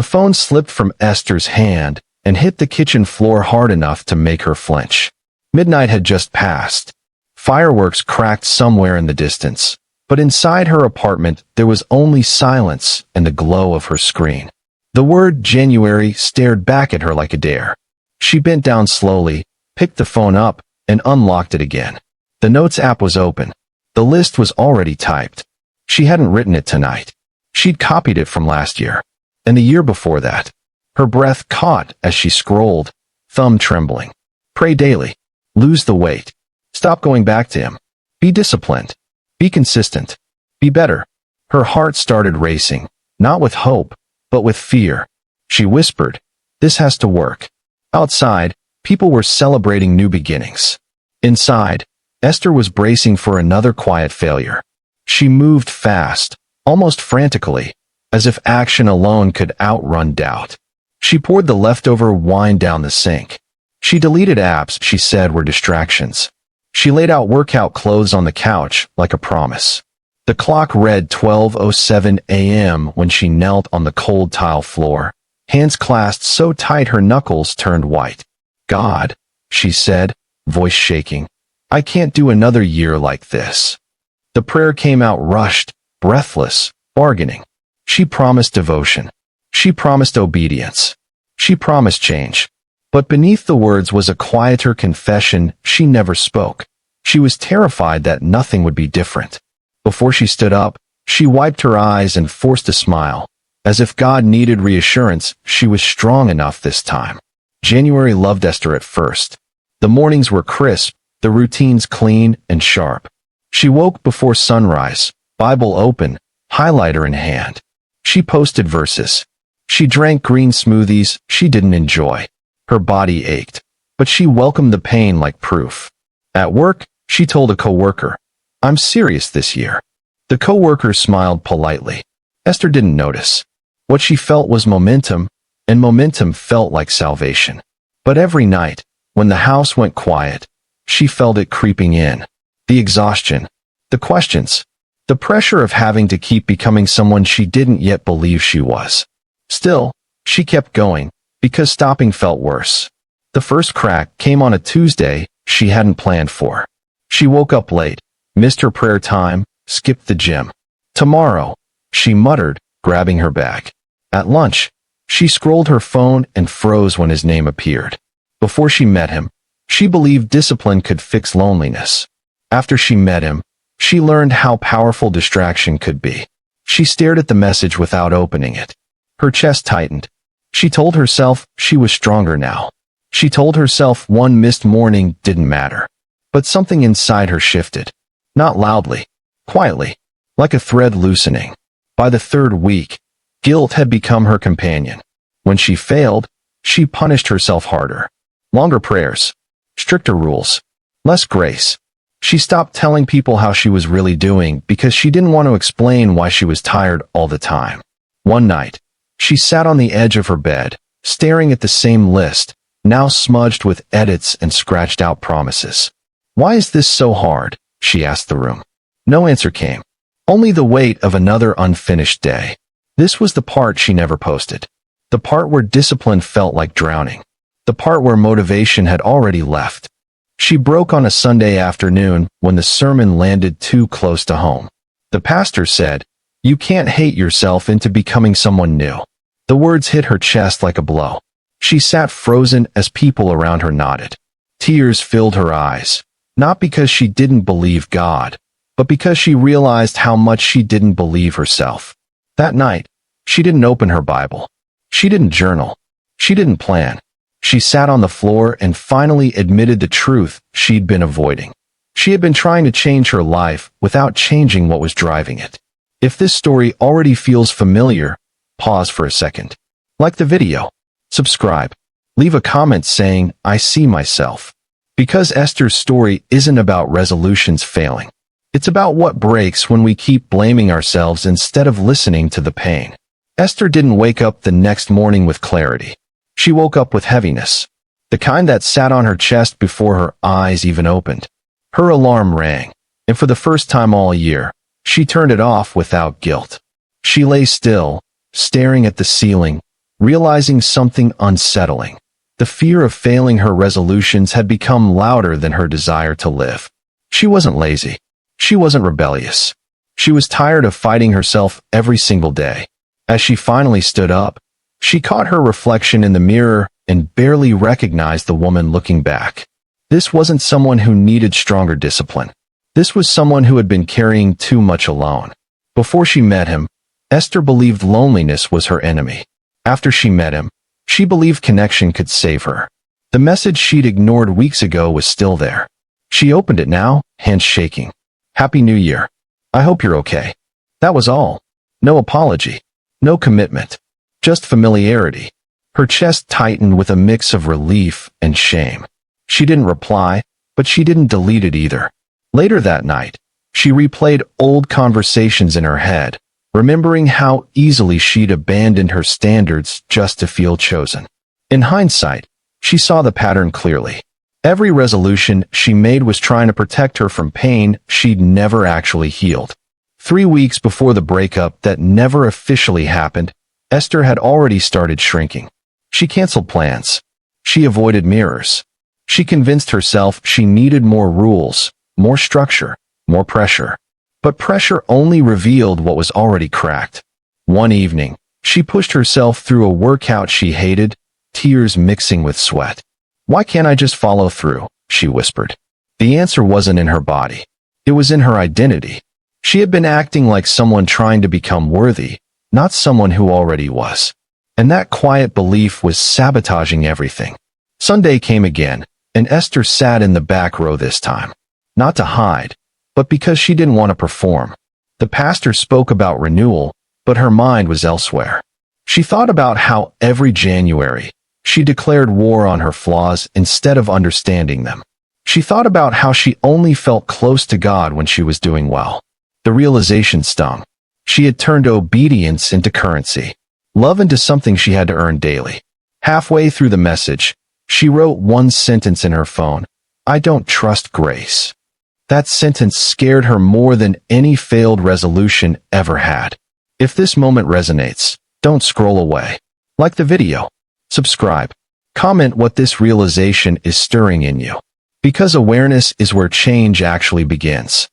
The phone slipped from Esther's hand and hit the kitchen floor hard enough to make her flinch. Midnight had just passed. Fireworks cracked somewhere in the distance, but inside her apartment there was only silence and the glow of her screen. The word January stared back at her like a dare. She bent down slowly, picked the phone up, and unlocked it again. The Notes app was open. The list was already typed. She hadn't written it tonight. She'd copied it from last year, and the year before that. Her breath caught as she scrolled, thumb trembling. Pray daily. Lose the weight. Stop going back to him. Be disciplined. Be consistent. Be better. Her heart started racing, not with hope, but with fear. She whispered, "This has to work." Outside, people were celebrating new beginnings. Inside, Esther was bracing for another quiet failure. She moved fast, almost frantically, as if action alone could outrun doubt. She poured the leftover wine down the sink. She deleted apps she said were distractions. She laid out workout clothes on the couch like a promise. The clock read 12:07 a.m. when she knelt on the cold tile floor, hands clasped so tight her knuckles turned white. "God," she said, voice shaking, "I can't do another year like this." The prayer came out rushed, breathless, bargaining. She promised devotion. She promised obedience. She promised change. But beneath the words was a quieter confession she never spoke. She was terrified that nothing would be different. Before she stood up, she wiped her eyes and forced a smile. As if God needed reassurance, she was strong enough this time. January loved Esther at first. The mornings were crisp, the routines clean and sharp. She woke before sunrise, Bible open, highlighter in hand. She posted verses. She drank green smoothies she didn't enjoy. Her body ached, but she welcomed the pain like proof. At work, she told a coworker, "I'm serious this year." The coworker smiled politely. Esther didn't notice. What she felt was momentum, and momentum felt like salvation. But every night, when the house went quiet, she felt it creeping in. The exhaustion, the questions, the pressure of having to keep becoming someone she didn't yet believe she was. Still, she kept going, because stopping felt worse. The first crack came on a Tuesday she hadn't planned for. She woke up late, missed her prayer time, skipped the gym. "Tomorrow," she muttered, grabbing her bag. At lunch, she scrolled her phone and froze when his name appeared. Before she met him, she believed discipline could fix loneliness. After she met him, she learned how powerful distraction could be. She stared at the message without opening it. Her chest tightened. She told herself she was stronger now. She told herself one missed morning didn't matter. But something inside her shifted. Not loudly, quietly, like a thread loosening. By the third week, guilt had become her companion. When she failed, she punished herself harder. Longer prayers, stricter rules, less grace. She stopped telling people how she was really doing because she didn't want to explain why she was tired all the time. One night, she sat on the edge of her bed, staring at the same list, now smudged with edits and scratched out promises. "Why is this so hard?" she asked the room. No answer came. Only the weight of another unfinished day. This was the part she never posted. The part where discipline felt like drowning. The part where motivation had already left. She broke on a Sunday afternoon when the sermon landed too close to home. The pastor said, "You can't hate yourself into becoming someone new." The words hit her chest like a blow. She sat frozen as people around her nodded. Tears filled her eyes, not because she didn't believe God, but because she realized how much she didn't believe herself. That night, she didn't open her Bible. She didn't journal. She didn't plan. She sat on the floor and finally admitted the truth she'd been avoiding. She had been trying to change her life without changing what was driving it. If this story already feels familiar, pause for a second. Like the video. Subscribe. Leave a comment saying, "I see myself." Because Esther's story isn't about resolutions failing. It's about what breaks when we keep blaming ourselves instead of listening to the pain. Esther didn't wake up the next morning with clarity. She woke up with heaviness. The kind that sat on her chest before her eyes even opened. Her alarm rang, and for the first time all year, she turned it off without guilt. She lay still, staring at the ceiling, realizing something unsettling. The fear of failing her resolutions had become louder than her desire to live. She wasn't lazy. She wasn't rebellious. She was tired of fighting herself every single day. As she finally stood up, she caught her reflection in the mirror and barely recognized the woman looking back. This wasn't someone who needed stronger discipline. This was someone who had been carrying too much alone. Before she met him, Esther believed loneliness was her enemy. After she met him, she believed connection could save her. The message she'd ignored weeks ago was still there. She opened it now, hands shaking. "Happy New Year. I hope you're okay." That was all. No apology. No commitment. Just familiarity. Her chest tightened with a mix of relief and shame. She didn't reply, but she didn't delete it either. Later that night, she replayed old conversations in her head, remembering how easily she'd abandoned her standards just to feel chosen. In hindsight, she saw the pattern clearly. Every resolution she made was trying to protect her from pain she'd never actually healed. 3 weeks before the breakup that never officially happened, Esther had already started shrinking. She canceled plans. She avoided mirrors. She convinced herself she needed more rules, more structure, more pressure. But pressure only revealed what was already cracked. One evening, she pushed herself through a workout she hated, tears mixing with sweat. "Why can't I just follow through?" she whispered. The answer wasn't in her body. It was in her identity. She had been acting like someone trying to become worthy, not someone who already was. And that quiet belief was sabotaging everything. Sunday came again, and Esther sat in the back row this time. Not to hide, but because she didn't want to perform. The pastor spoke about renewal, but her mind was elsewhere. She thought about how every January, she declared war on her flaws instead of understanding them. She thought about how she only felt close to God when she was doing well. The realization stung. She had turned obedience into currency, love into something she had to earn daily. Halfway through the message, she wrote one sentence in her phone: "I don't trust grace." That sentence scared her more than any failed resolution ever had. If this moment resonates, don't scroll away. Like the video. Subscribe. Comment what this realization is stirring in you. Because awareness is where change actually begins.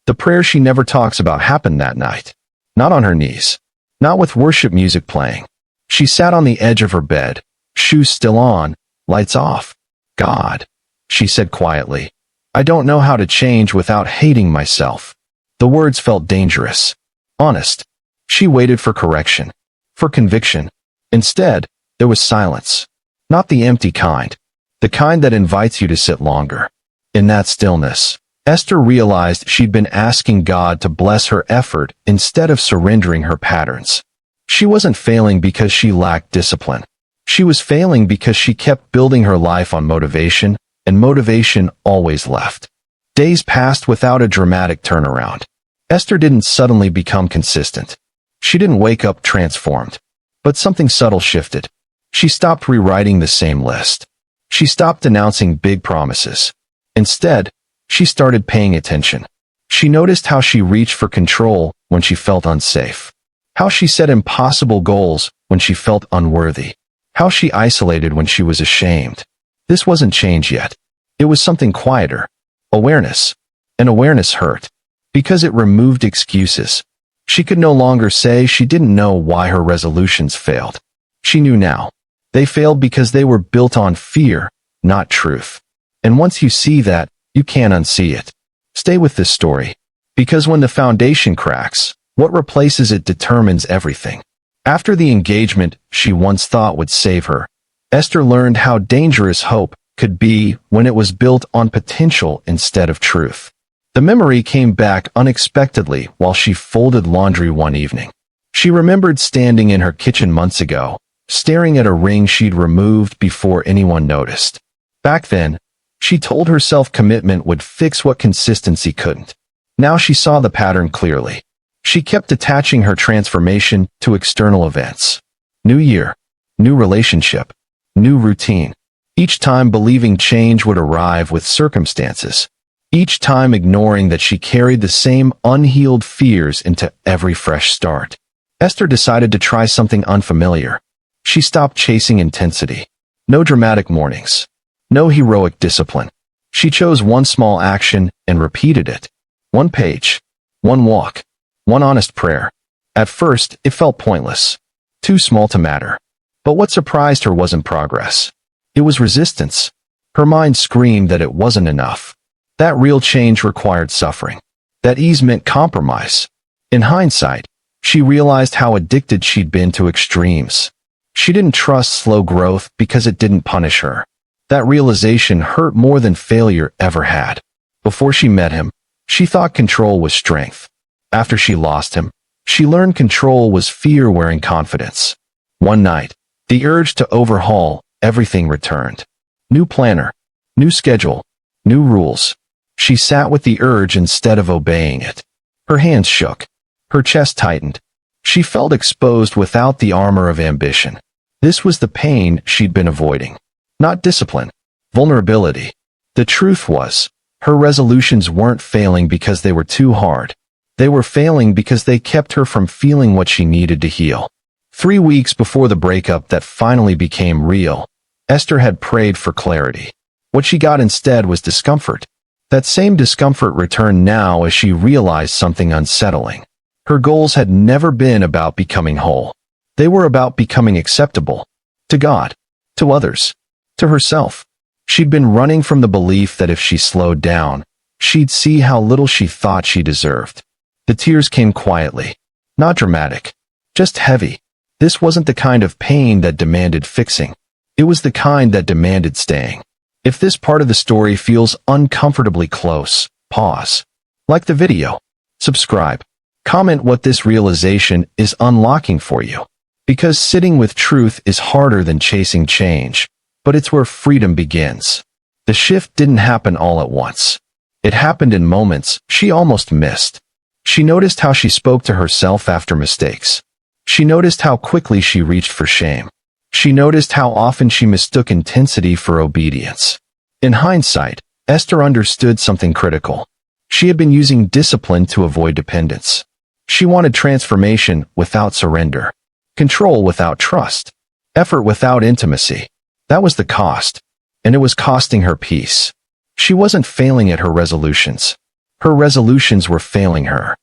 The prayer she never talks about happened that night. Not on her knees. Not with worship music playing. She sat on the edge of her bed, shoes still on, lights off. "God," she said quietly, "I don't know how to change without hating myself." The words felt dangerous. Honest. She waited for correction. For conviction. Instead, there was silence. Not the empty kind. The kind that invites you to sit longer. In that stillness, Esther realized she'd been asking God to bless her effort instead of surrendering her patterns. She wasn't failing because she lacked discipline. She was failing because she kept building her life on motivation, and motivation always left. Days passed without a dramatic turnaround. Esther didn't suddenly become consistent. She didn't wake up transformed. But something subtle shifted. She stopped rewriting the same list. She stopped announcing big promises. Instead, she started paying attention. She noticed how she reached for control when she felt unsafe. How she set impossible goals when she felt unworthy. How she isolated when she was ashamed. This wasn't change yet. It was something quieter. Awareness. And awareness hurt. Because it removed excuses. She could no longer say she didn't know why her resolutions failed. She knew now. They failed because they were built on fear, not truth. And once you see that, you can't unsee it. Stay with this story. Because when the foundation cracks, what replaces it determines everything. After the engagement she once thought would save her, Esther learned how dangerous hope could be when it was built on potential instead of truth. The memory came back unexpectedly while she folded laundry one evening. She remembered standing in her kitchen months ago, staring at a ring she'd removed before anyone noticed. Back then, she told herself commitment would fix what consistency couldn't. Now she saw the pattern clearly. She kept attaching her transformation to external events. New year, new relationship, new routine. Each time believing change would arrive with circumstances. Each time ignoring that she carried the same unhealed fears into every fresh start. Esther decided to try something unfamiliar. She stopped chasing intensity. No dramatic mornings. No heroic discipline. She chose one small action and repeated it. One page. One walk. One honest prayer. At first, it felt pointless. Too small to matter. But what surprised her wasn't progress. It was resistance. Her mind screamed that it wasn't enough. That real change required suffering. That ease meant compromise. In hindsight, she realized how addicted she'd been to extremes. She didn't trust slow growth because it didn't punish her. That realization hurt more than failure ever had. Before she met him, she thought control was strength. After she lost him, she learned control was fear wearing confidence. One night, the urge to overhaul everything returned. New planner, new schedule, new rules. She sat with the urge instead of obeying it. Her hands shook. Her chest tightened. She felt exposed without the armor of ambition. This was the pain she'd been avoiding. Not discipline. Vulnerability. The truth was, her resolutions weren't failing because they were too hard. They were failing because they kept her from feeling what she needed to heal. 3 weeks before the breakup that finally became real, Esther had prayed for clarity. What she got instead was discomfort. That same discomfort returned now as she realized something unsettling. Her goals had never been about becoming whole. They were about becoming acceptable. To God. To others. To herself. She'd been running from the belief that if she slowed down, she'd see how little she thought she deserved. The tears came quietly. Not dramatic. Just heavy. This wasn't the kind of pain that demanded fixing. It was the kind that demanded staying. If this part of the story feels uncomfortably close, pause. Like the video. Subscribe. Comment what this realization is unlocking for you. Because sitting with truth is harder than chasing change, but it's where freedom begins. The shift didn't happen all at once. It happened in moments she almost missed. She noticed how she spoke to herself after mistakes. She noticed how quickly she reached for shame. She noticed how often she mistook intensity for obedience. In hindsight, Esther understood something critical. She had been using discipline to avoid dependence. She wanted transformation without surrender. Control without trust. Effort without intimacy. That was the cost. And it was costing her peace. She wasn't failing at her resolutions. Her resolutions were failing her.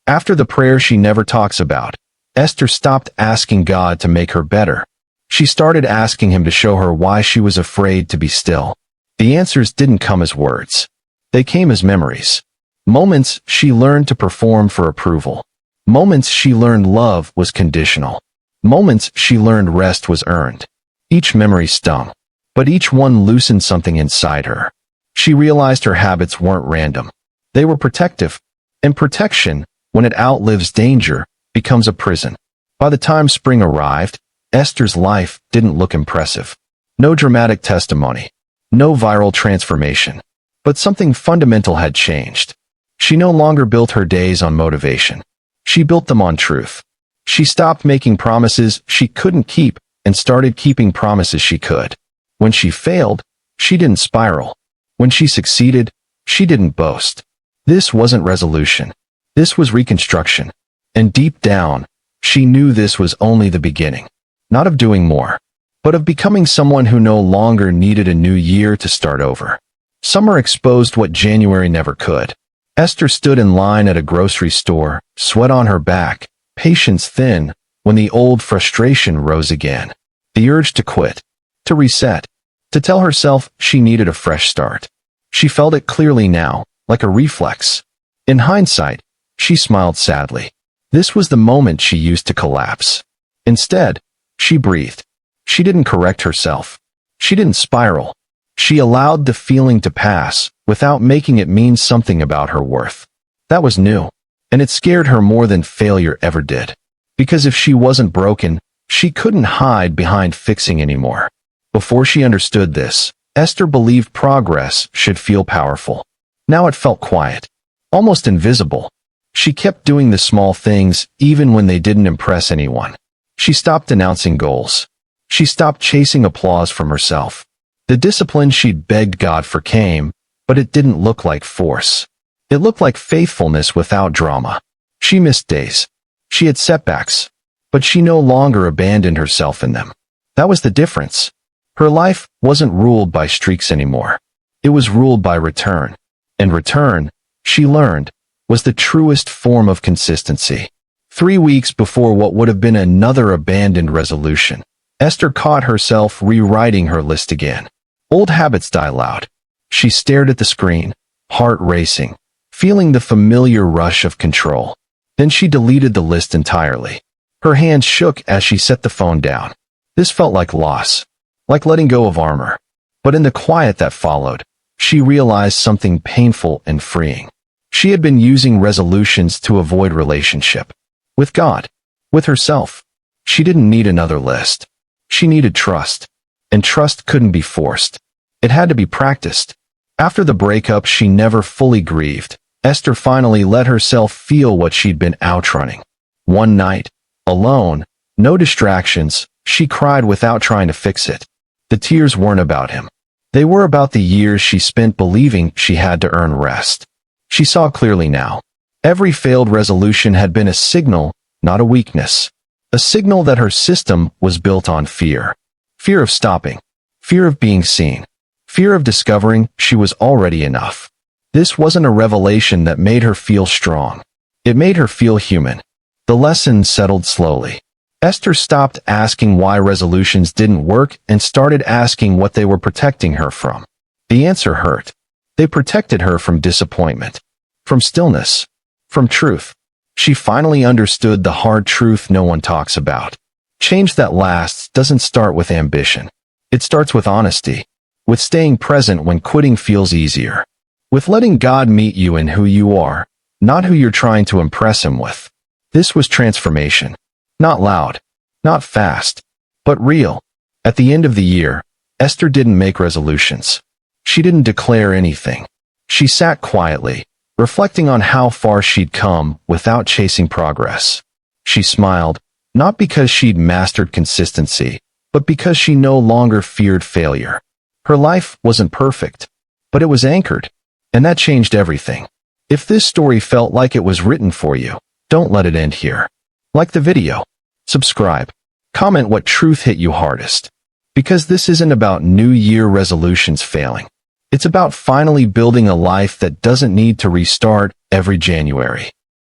After the prayer she never talks about, Esther stopped asking God to make her better. She started asking him to show her why she was afraid to be still. The answers didn't come as words. They came as memories. Moments she learned to perform for approval. Moments she learned love was conditional. Moments she learned rest was earned. Each memory stung, but each one loosened something inside her. She realized her habits weren't random. They were protective. And protection, when it outlives danger, becomes a prison. By the time spring arrived, Esther's life didn't look impressive. No dramatic testimony. No viral transformation. But something fundamental had changed. She no longer built her days on motivation. She built them on truth. She stopped making promises she couldn't keep and started keeping promises she could. When she failed, she didn't spiral. When she succeeded, she didn't boast. This wasn't resolution. This was reconstruction. And deep down, she knew this was only the beginning. Not of doing more, but of becoming someone who no longer needed a new year to start over. Summer exposed what January never could. Esther stood in line at a grocery store, sweat on her back, patience thin, when the old frustration rose again. The urge to quit, to reset, to tell herself she needed a fresh start. She felt it clearly now, like a reflex. In hindsight, she smiled sadly. This was the moment she used to collapse. Instead, she breathed. She didn't correct herself. She didn't spiral. She allowed the feeling to pass without making it mean something about her worth. That was new, and it scared her more than failure ever did. Because if she wasn't broken, she couldn't hide behind fixing anymore. Before she understood this, Esther believed progress should feel powerful. Now it felt quiet, almost invisible. She kept doing the small things even when they didn't impress anyone. She stopped announcing goals. She stopped chasing applause from herself. The discipline she'd begged God for came, but it didn't look like force. It looked like faithfulness without drama. She missed days. She had setbacks, but she no longer abandoned herself in them. That was the difference. Her life wasn't ruled by streaks anymore. It was ruled by return. And return, she learned, was the truest form of consistency. 3 weeks before what would have been another abandoned resolution, Esther caught herself rewriting her list again. Old habits die loud. She stared at the screen, heart racing, feeling the familiar rush of control. Then she deleted the list entirely. Her hands shook as she set the phone down. This felt like loss, like letting go of armor. But in the quiet that followed, she realized something painful and freeing. She had been using resolutions to avoid relationship. With God. With herself. She didn't need another list. She needed trust. And trust couldn't be forced. It had to be practiced. After the breakup she never fully grieved, Esther finally let herself feel what she'd been outrunning. One night, alone, no distractions, she cried without trying to fix it. The tears weren't about him. They were about the years she spent believing she had to earn rest. She saw clearly now. Every failed resolution had been a signal, not a weakness. A signal that her system was built on fear. Fear of stopping. Fear of being seen. Fear of discovering she was already enough. This wasn't a revelation that made her feel strong. It made her feel human. The lesson settled slowly. Esther stopped asking why resolutions didn't work and started asking what they were protecting her from. The answer hurt. They protected her from disappointment, from stillness, from truth. She finally understood the hard truth no one talks about. Change that lasts doesn't start with ambition. It starts with honesty, with staying present when quitting feels easier, with letting God meet you in who you are, not who you're trying to impress him with. This was transformation. Not loud, not fast, but real. At the end of the year, Esther didn't make resolutions. She didn't declare anything. She sat quietly, reflecting on how far she'd come without chasing progress. She smiled, not because she'd mastered consistency, but because she no longer feared failure. Her life wasn't perfect, but it was anchored, and that changed everything. If this story felt like it was written for you, don't let it end here. Like the video, subscribe, comment what truth hit you hardest. Because this isn't about New Year resolutions failing. It's about finally building a life that doesn't need to restart every January.